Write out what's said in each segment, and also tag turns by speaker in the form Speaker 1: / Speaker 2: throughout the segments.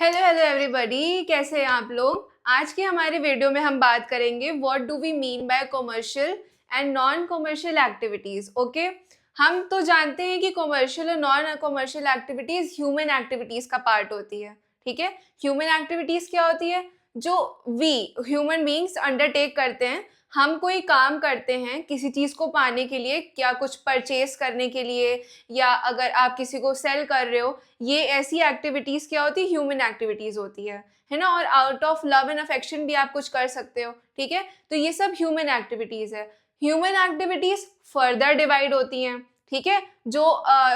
Speaker 1: Hello hello everybody, कैसे हैं आप लोग। आज की हमारे वीडियो में हम बात करेंगे what do we mean by commercial and non commercial activities. Okay, हम तो जानते हैं कि कमर्शियल और non commercial activities human activities का पार्ट होती है। ठीक है, ह्यूमन एक्टिविटीज़ क्या होती है? जो वी ह्यूमन बीइंग्स अंडरटेक करते हैं। हम कोई काम करते हैं किसी चीज़ को पाने के लिए, क्या कुछ परचेज करने के लिए, या अगर आप किसी को सेल कर रहे हो, ये ऐसी एक्टिविटीज़ क्या होती है? ह्यूमन एक्टिविटीज़ होती है ना। और out of love and affection भी आप कुछ कर सकते हो। ठीक है, तो ये सब ह्यूमन एक्टिविटीज़ है। ह्यूमन एक्टिविटीज़ फर्दर डिवाइड होती हैं। ठीक है, जो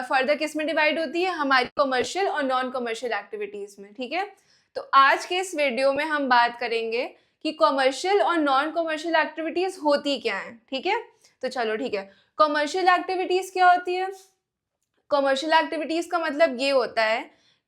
Speaker 1: फर्दर किस में डिवाइड होती है? हमारी कमर्शियल और नॉन कमर्शियल एक्टिविटीज़ में। ठीक है, तो आज के इस वीडियो में हम बात करेंगे कि कमर्शियल और नॉन कमर्शियल एक्टिविटीज़ होती क्या हैं। ठीक है, तो चलो ठीक है, कमर्शियल एक्टिविटीज़ क्या होती है? कमर्शियल एक्टिविटीज़ का मतलब ये होता है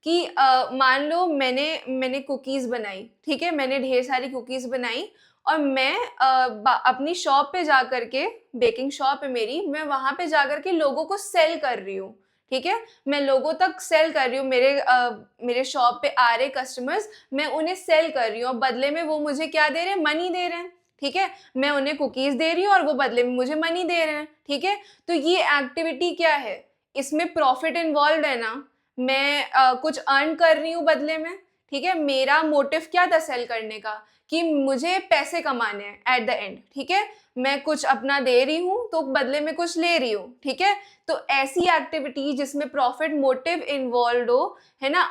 Speaker 1: कि मान लो मैंने कुकीज़ बनाई। ठीक है, मैंने ढेर सारी कुकीज़ बनाई और मैं अपनी शॉप पे जा कर के, बेकिंग शॉप है मेरी, मैं वहाँ पे जा कर के लोगों को सेल कर रही हूँ। ठीक है, मैं लोगों तक सेल कर रही हूँ। मेरे शॉप पे आ रहे कस्टमर्स, मैं उन्हें सेल कर रही हूँ और बदले में वो मुझे क्या दे रहे हैं? मनी दे रहे हैं। ठीक है, मैं उन्हें कुकीज़ दे रही हूँ और वो बदले में मुझे मनी दे रहे हैं। ठीक है, तो ये एक्टिविटी क्या है? इसमें प्रॉफिट इन्वॉल्व है ना। मैं कुछ अर्न कर रही हूँ बदले में। ठीक है, मेरा मोटिव क्या था सेल करने का? कि मुझे पैसे कमाने हैं एट द एंड। ठीक है, मैं कुछ अपना दे रही हूँ तो बदले में कुछ ले रही हूँ। ठीक है, तो ऐसी एक्टिविटी जिसमें प्रॉफिट मोटिव इन्वॉल्व हो, है ना,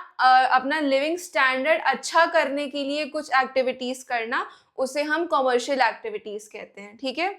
Speaker 1: अपना लिविंग स्टैंडर्ड अच्छा करने के लिए कुछ एक्टिविटीज करना, उसे हम कमर्शियल एक्टिविटीज कहते हैं। ठीक है,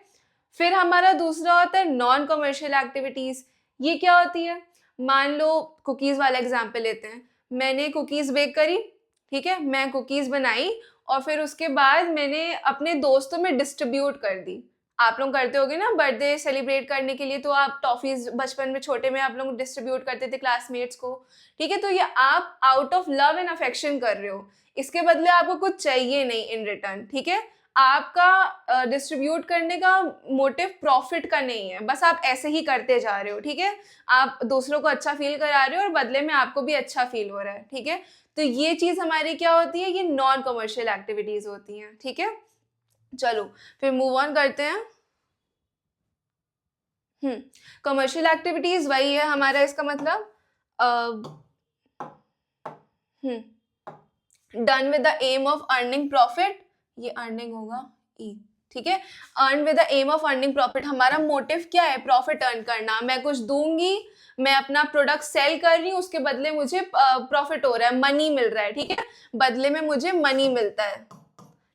Speaker 1: फिर हमारा दूसरा होता है नॉन कमर्शियल एक्टिविटीज। ये क्या होती है? मान लो कुकीज़ वाला एग्जांपल लेते हैं। मैंने कुकीज़ बेक करी। ठीक है, मैं कुकीज़ बनाई और फिर उसके बाद मैंने अपने दोस्तों में डिस्ट्रीब्यूट कर दी। आप लोग करते होगे ना, बर्थडे सेलिब्रेट करने के लिए तो आप टॉफ़ीज़ बचपन में छोटे में आप लोग डिस्ट्रीब्यूट करते थे क्लासमेट्स को। ठीक है, तो ये आप out of love and affection कर रहे हो। इसके बदले आपको कुछ चाहिए नहीं इन रिटर्न। ठीक है, आपका डिस्ट्रीब्यूट करने का मोटिव प्रॉफिट का नहीं है, बस आप ऐसे ही करते जा रहे हो। ठीक है, आप दूसरों को अच्छा फील करा रहे हो और बदले में आपको भी अच्छा फील हो रहा है। ठीक है, तो ये चीज़ हमारी क्या होती है? ये नॉन कमर्शियल एक्टिविटीज़ होती हैं। ठीक है, चलो फिर मूव ऑन करते हैं। कमर्शियल एक्टिविटीज़ वही है हमारा, इसका मतलब done with the aim of earning profit. ये अर्निंग होगा ई। ठीक है, earn with the aim of earning profit. हमारा मोटिव क्या है? प्रॉफिट अर्न करना। मैं कुछ दूंगी, मैं अपना प्रोडक्ट सेल कर रही हूँ, उसके बदले मुझे प्रॉफिट हो रहा है, मनी मिल रहा है। ठीक है, बदले में मुझे मनी मिलता है।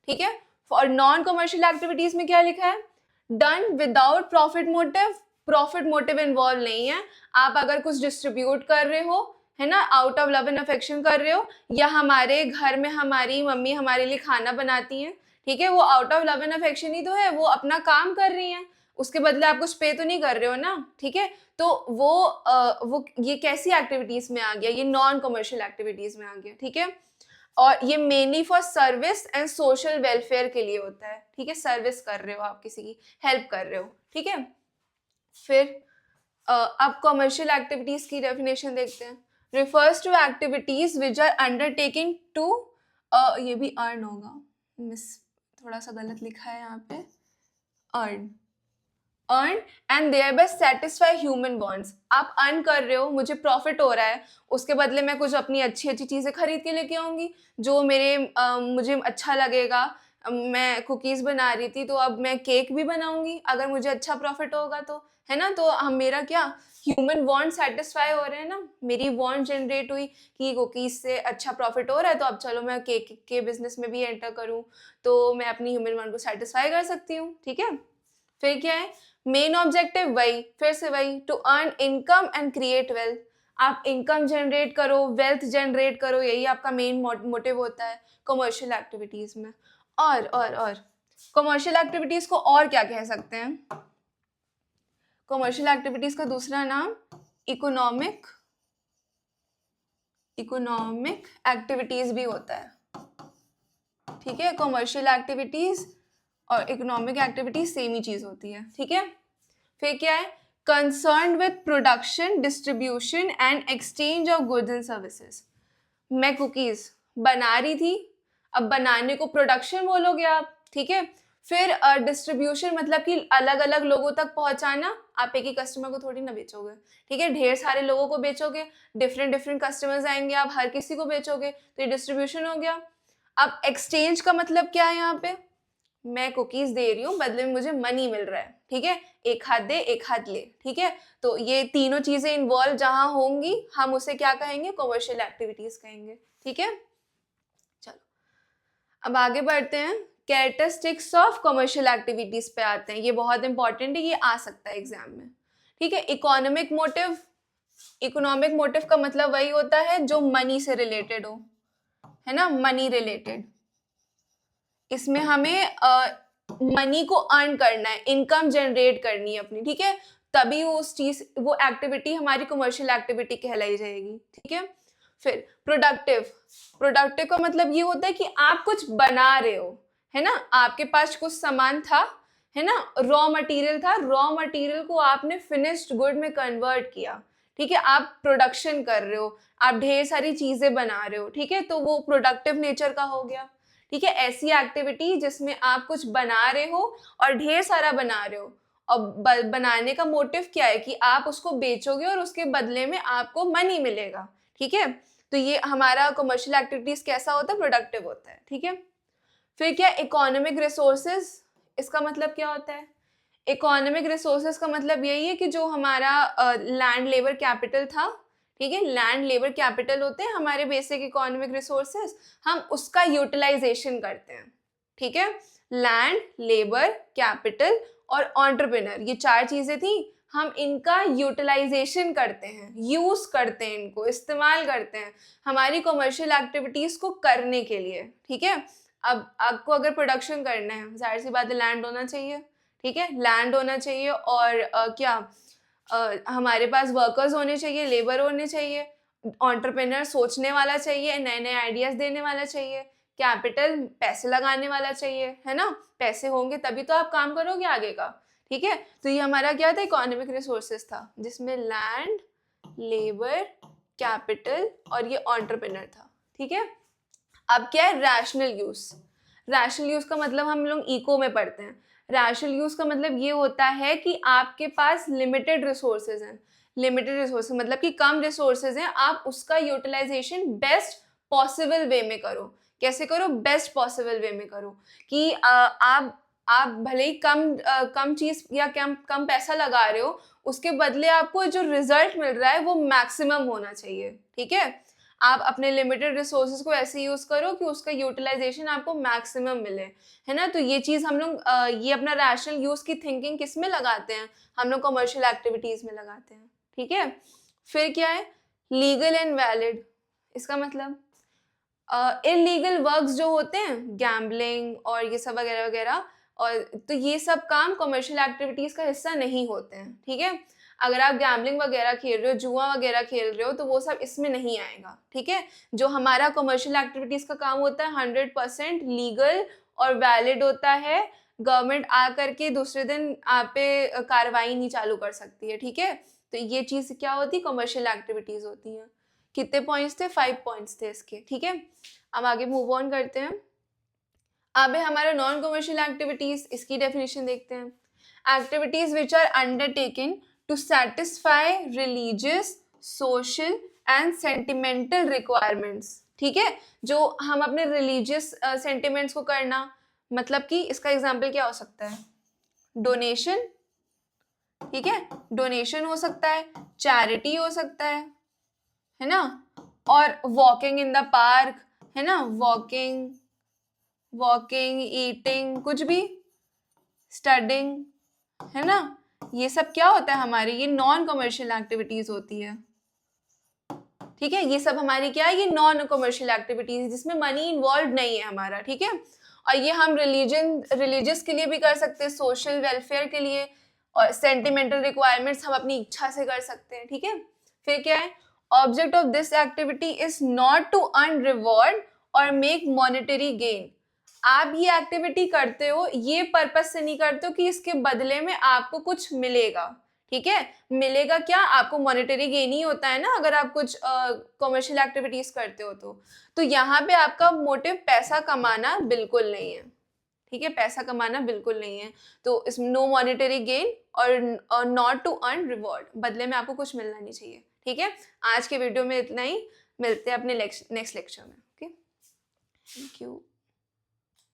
Speaker 1: ठीक है, और नॉन कमर्शियल एक्टिविटीज में क्या लिखा है? Done without profit motive. Profit motive involve नहीं है। आप अगर कुछ डिस्ट्रीब्यूट कर रहे हो, है ना, out of love and affection कर रहे हो, या हमारे घर में हमारी मम्मी हमारे लिए खाना बनाती हैं। ठीक है, वो out of love and affection ही तो है, वो अपना काम कर रही हैं, उसके बदले आप कुछ पे तो नहीं कर रहे हो ना। ठीक है, तो वो ये कैसी एक्टिविटीज में आ गया? ये नॉन कमर्शियल एक्टिविटीज में आ गया। ठीक है, और ये mainly for service and social welfare के लिए होता है। ठीक है, सर्विस कर रहे हो, आप किसी की हेल्प कर रहे हो। ठीक है, फिर अब कमर्शियल एक्टिविटीज की डेफिनेशन देखते हैं। Refers to activities which are undertaking to, ये भी अर्न होगा, मिस थोड़ा सा गलत लिखा है यहाँ पे, earn earn and thereby satisfy human wants. आप अर्न कर रहे हो, मुझे प्रॉफिट हो रहा है, उसके बदले मैं कुछ अपनी अच्छी अच्छी चीज़ें खरीद के लेके आऊँगी जो मुझे अच्छा लगेगा। मैं कुकीज़ बना रही थी तो अब मैं केक भी बनाऊँगी अगर मुझे अच्छा प्रॉफिट होगा तो, है ना। तो हम मेरा क्या, ह्यूमन वांट सेटिस्फाई हो रहे हैं ना, मेरी वांट जनरेट हुई कि कुकीज़ से अच्छा प्रॉफिट हो रहा है, तो अब चलो मैं केक के बिजनेस में भी एंटर करूँ, तो मैं अपनी ह्यूमन वांट को सेटिस्फाई कर सकती हूँ। ठीक है, फिर क्या है? मेन ऑब्जेक्टिव वही, फिर से वही, to earn income and create wealth. आप इनकम जनरेट करो, वेल्थ जनरेट करो, यही आपका मेन मोटिव होता है कमर्शियल एक्टिविटीज में। और कमर्शियल एक्टिविटीज को और क्या कह सकते हैं? कमर्शियल एक्टिविटीज का दूसरा नाम इकोनॉमिक एक्टिविटीज भी होता है। ठीक है, कमर्शियल एक्टिविटीज और इकोनॉमिक एक्टिविटीज सेम ही चीज होती है। ठीक है, फिर क्या है? Concern with production, distribution and exchange of goods and services. मैं कुकीज बना रही थी, अब बनाने को प्रोडक्शन बोलोगे आप, ठीक है। फिर डिस्ट्रीब्यूशन मतलब कि अलग अलग लोगों तक पहुंचाना, आप एक ही कस्टमर को थोड़ी ना बेचोगे, ठीक है, ढेर सारे लोगों को बेचोगे, डिफरेंट डिफरेंट कस्टमर्स आएंगे, आप हर किसी को बेचोगे, तो ये डिस्ट्रीब्यूशन हो गया। अब एक्सचेंज का मतलब क्या है यहाँ पे, मैं कुकीज दे रही हूँ, बदले में मुझे मनी मिल रहा है, ठीक है, एक हाथ दे एक हाथ ले, ठीक है। तो ये तीनों चीजें इन्वॉल्व जहां होंगी हम उसे क्या कहेंगे, कमर्शियल एक्टिविटीज कहेंगे, ठीक है। चलो अब आगे बढ़ते हैं, कैरेक्टरिस्टिक्स ऑफ कमर्शियल एक्टिविटीज पे आते हैं, ये बहुत इंपॉर्टेंट है, ये आ सकता है एग्जाम में, ठीक है। इकोनॉमिक मोटिव, इकोनॉमिक मोटिव का मतलब वही होता है जो मनी से रिलेटेड हो, है ना, मनी रिलेटेड, इसमें हमें मनी को अर्न करना है, इनकम जनरेट करनी है अपनी, ठीक है, तभी उस चीज वो एक्टिविटी हमारी कमर्शियल एक्टिविटी कहलाई जाएगी, ठीक है। फिर प्रोडक्टिव, प्रोडक्टिव का मतलब ये होता है कि आप कुछ बना रहे हो, है ना, आपके पास कुछ सामान था, है ना, रॉ मटेरियल था, रॉ मटेरियल को आपने फिनिश्ड गुड में कन्वर्ट किया, ठीक है, आप प्रोडक्शन कर रहे हो, आप ढेर सारी चीजें बना रहे हो, ठीक है, तो वो प्रोडक्टिव नेचर का हो गया, ठीक है। ऐसी एक्टिविटी जिसमें आप कुछ बना रहे हो और ढेर सारा बना रहे हो, और बनाने का मोटिव क्या है कि आप उसको बेचोगे और उसके बदले में आपको मनी मिलेगा, ठीक है। तो ये हमारा कमर्शियल एक्टिविटीज कैसा होता है, प्रोडक्टिव होता है, ठीक है। फिर क्या, इकोनॉमिक रिसोर्सेज, इसका मतलब क्या होता है, इकोनॉमिक रिसोर्सेज का मतलब यही है कि जो हमारा लैंड लेबर कैपिटल था, ठीक है, लैंड लेबर कैपिटल होते हैं हमारे बेसिक इकोनॉमिक रिसोर्सेज, हम उसका यूटिलाइजेशन करते हैं, ठीक है। लैंड, लेबर, कैपिटल और एंटरप्रेन्योर, ये चार चीजें थी, हम इनका यूटिलाइजेशन करते हैं, यूज करते हैं, इनको इस्तेमाल करते हैं हमारी कमर्शियल एक्टिविटीज को करने के लिए, ठीक है। अब आपको अगर प्रोडक्शन करना है, जाहिर सी बात है लैंड होना चाहिए, ठीक है, लैंड होना चाहिए, और क्या हमारे पास वर्कर्स होने चाहिए, लेबर होने चाहिए, एंटरप्रेन्योर सोचने वाला चाहिए, नए नए आइडियाज देने वाला चाहिए, कैपिटल पैसे लगाने वाला चाहिए, है ना, पैसे होंगे तभी तो आप काम करोगे आगे का, ठीक है। तो ये हमारा क्या था, इकोनॉमिक रिसोर्सेज था, जिसमें लैंड, लेबर, कैपिटल और ये एंटरप्रेन्योर था, ठीक है। अब क्या है, रैशनल यूज, रैशनल यूज का मतलब हम लोग इको में पढ़ते हैं, रैशनल यूज का मतलब ये होता है कि आपके पास लिमिटेड रिसोर्सेज हैं, लिमिटेड रिसोर्सेज मतलब कि कम रिसोर्सेज हैं, आप उसका यूटिलाइजेशन बेस्ट पॉसिबल वे में करो, कैसे करो, बेस्ट पॉसिबल वे में करो, कि आप भले ही कम चीज या कम कम पैसा लगा रहे हो, उसके बदले आपको जो रिजल्ट मिल रहा है वो मैक्सिमम होना चाहिए, ठीक है। आप अपने लिमिटेड रिसोर्सेज को ऐसे यूज करो कि उसका यूटिलाइजेशन आपको मैक्सिमम मिले, है ना। तो ये चीज हम लोग ये अपना रैशनल यूज की थिंकिंग किस में लगाते हैं, हम लोग कमर्शियल एक्टिविटीज में लगाते हैं, ठीक है। फिर क्या है, लीगल एंड वैलिड, इसका मतलब इलीगल वर्क्स जो होते हैं, गैम्बलिंग और ये सब वगैरह वगैरह, और तो ये सब काम कमर्शियल एक्टिविटीज का हिस्सा नहीं होते हैं, ठीक है। अगर आप गैम्बलिंग वगैरह खेल रहे हो, जुआ वगैरह खेल रहे हो, तो वो सब इसमें नहीं आएगा, ठीक है। जो हमारा कमर्शियल एक्टिविटीज का काम होता है 100% लीगल और वैलिड होता है, गवर्नमेंट आ करके दूसरे दिन आप पे कार्रवाई नहीं चालू कर सकती है, ठीक है। तो ये चीज क्या होती है, कमर्शियल एक्टिविटीज होती हैं। कितने पॉइंट्स थे, 5 पॉइंट्स थे इसके, ठीक है। अब आगे मूव ऑन करते हैं, अब है हमारा नॉन कमर्शियल एक्टिविटीज, इसकी डेफिनेशन देखते हैं। Activities which are undertaken to satisfy religious, social and sentimental requirements, ठीक है, जो हम अपने रिलीजियस सेंटिमेंट्स को करना, मतलब कि इसका एग्जाम्पल क्या हो सकता है, डोनेशन, ठीक है, डोनेशन हो सकता है, चैरिटी हो सकता है ना, और वॉकिंग इन द पार्क, है ना, वॉकिंग, ईटिंग, कुछ भी, स्टडिंग, है ना, ये सब क्या होता है हमारी, ये नॉन कमर्शियल एक्टिविटीज होती है, ठीक है। ये सब हमारी क्या है, ये नॉन कमर्शियल एक्टिविटीज जिसमें मनी इन्वॉल्व नहीं है हमारा, ठीक है। और ये हम रिलीजियस के लिए भी कर सकते हैं, सोशल वेलफेयर के लिए, और सेंटिमेंटल रिक्वायरमेंट्स हम अपनी इच्छा से कर सकते हैं, ठीक है। फिर क्या है, object of this activity is not to earn reward और मेक मॉनेटरी गेन, आप ये एक्टिविटी करते हो ये पर्पस से नहीं करते हो कि इसके बदले में आपको कुछ मिलेगा, ठीक है, मिलेगा क्या आपको, मॉनेटरी गेन ही होता है ना अगर आप कुछ कॉमर्शियल एक्टिविटीज करते हो तो यहाँ पे आपका मोटिव पैसा कमाना बिल्कुल नहीं है, ठीक है, पैसा कमाना बिल्कुल नहीं है। तो इस नो मॉनेटरी गेन और नॉट टू अर्न रिवॉर्ड, बदले में आपको कुछ मिलना नहीं चाहिए, ठीक है। आज के वीडियो में इतना ही, मिलते हैं अपने नेक्स्ट लेक्चर में। Okay, thank you.